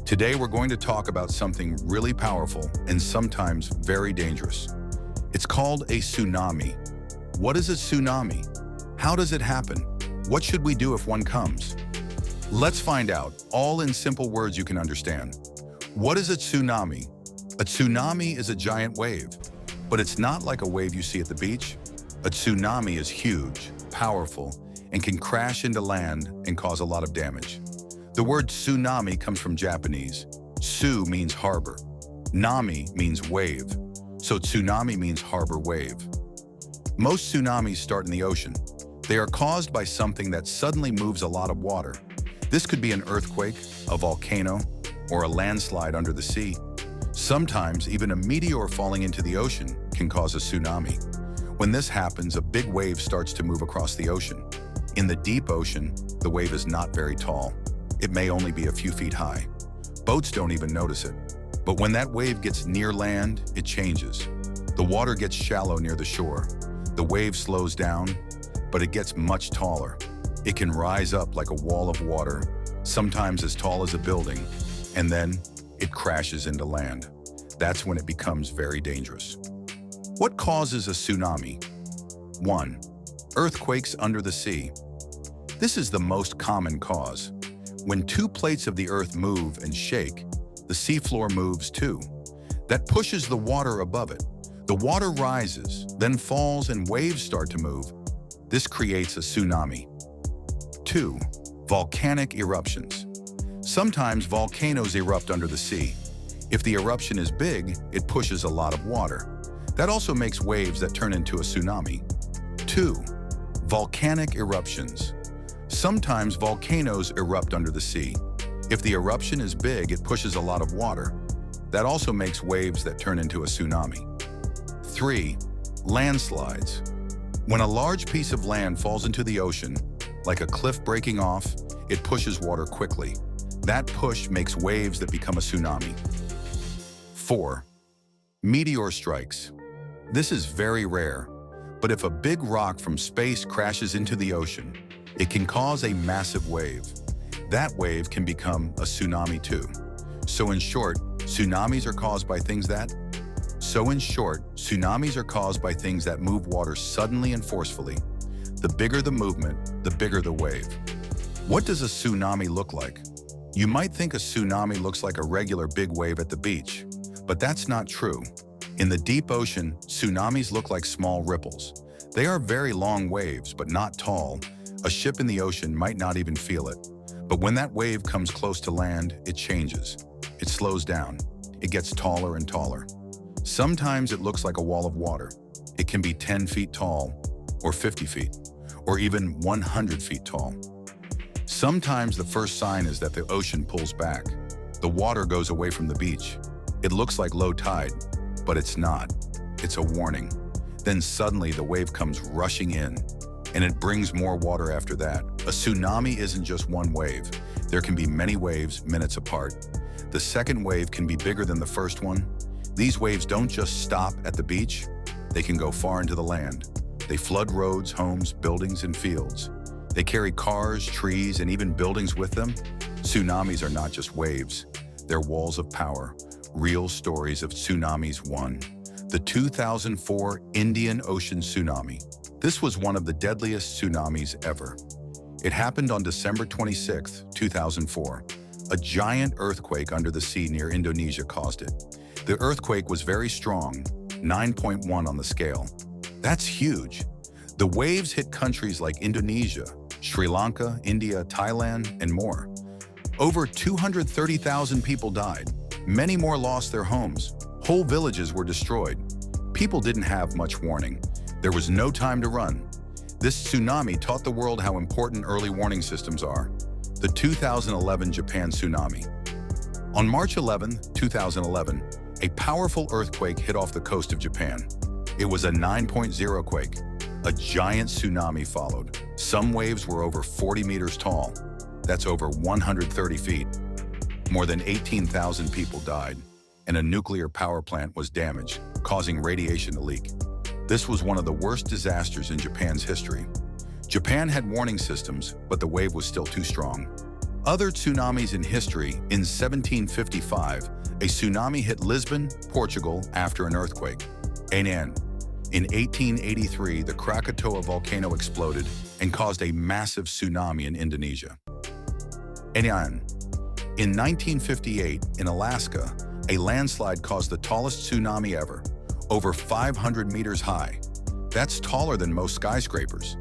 Today we're going to talk about something really powerful and sometimes very dangerous. It's called a tsunami. What is a tsunami? How does it happen? What should we do if one comes? Let's find out, all in simple words you can understand. What is a tsunami? A tsunami is a giant wave, but it's not like a wave you see at the beach. A tsunami is huge, powerful, and can crash into land and cause a lot of damage. The word tsunami comes from Japanese. Tsu means harbor. Nami means wave. So tsunami means harbor wave. Most tsunamis start in the ocean. They are caused by something that suddenly moves a lot of water. This could be an earthquake, a volcano, or a landslide under the sea. Sometimes even a meteor falling into the ocean can cause a tsunami. When this happens, a big wave starts to move across the ocean. In the deep ocean, the wave is not very tall. It may only be a few feet high. Boats don't even notice it. But when that wave gets near land, it changes. The water gets shallow near the shore. The wave slows down, but it gets much taller. It can rise up like a wall of water, sometimes as tall as a building, and then it crashes into land. That's when it becomes very dangerous. What causes a tsunami? 1. Earthquakes under the sea. This is the most common cause. When two plates of the earth move and shake, the seafloor moves too. That pushes the water above it. The water rises, then falls, and waves start to move. This creates a tsunami. 2. Volcanic eruptions. Sometimes volcanoes erupt under the sea. If the eruption is big, it pushes a lot of water. That also makes waves that turn into a tsunami. 2. Volcanic eruptions. Sometimes volcanoes erupt under the sea. If the eruption is big, it pushes a lot of water. That also makes waves that turn into a tsunami. 3. Landslides. When a large piece of land falls into the ocean, like a cliff breaking off, it pushes water quickly. That push makes waves that become a tsunami. 4. Meteor strikes. This is very rare, but if a big rock from space crashes into the ocean, it can cause a massive wave. That wave can become a tsunami too. So in short, tsunamis are caused by things that move water suddenly and forcefully. The bigger the movement, the bigger the wave. What does a tsunami look like? You might think a tsunami looks like a regular big wave at the beach, but that's not true. In the deep ocean, tsunamis look like small ripples. They are very long waves, but not tall. A ship in the ocean might not even feel it. But when that wave comes close to land, it changes. It slows down. It gets taller and taller. Sometimes it looks like a wall of water. It can be 10 feet tall, or 50 feet, or even 100 feet tall. Sometimes the first sign is that the ocean pulls back. The water goes away from the beach. It looks like low tide, but it's not. It's a warning. Then suddenly the wave comes rushing in, and it brings more water after that. A tsunami isn't just one wave. There can be many waves minutes apart. The second wave can be bigger than the first one. These waves don't just stop at the beach. They can go far into the land. They flood roads, homes, buildings, and fields. They carry cars, trees, and even buildings with them. Tsunamis are not just waves. They're walls of power. Real stories of tsunamis. 1. The 2004 Indian Ocean Tsunami. This was one of the deadliest tsunamis ever. It happened on December 26, 2004. A giant earthquake under the sea near Indonesia caused it. The earthquake was very strong, 9.1 on the scale. That's huge. The waves hit countries like Indonesia, Sri Lanka, India, Thailand, and more. Over 230,000 people died. Many more lost their homes. Whole villages were destroyed. People didn't have much warning. There was no time to run. This tsunami taught the world how important early warning systems are. The 2011 Japan tsunami. On March 11, 2011, a powerful earthquake hit off the coast of Japan. It was a 9.0 quake. A giant tsunami followed. Some waves were over 40 meters tall. That's over 130 feet. More than 18,000 people died, and a nuclear power plant was damaged, causing radiation to leak. This was one of the worst disasters in Japan's history. Japan had warning systems, but the wave was still too strong. Other tsunamis in history: in 1755, a tsunami hit Lisbon, Portugal after an earthquake. And in 1883, the Krakatoa volcano exploded and caused a massive tsunami in Indonesia. And in 1958, in Alaska, a landslide caused the tallest tsunami ever, over 500 meters high. That's taller than most skyscrapers.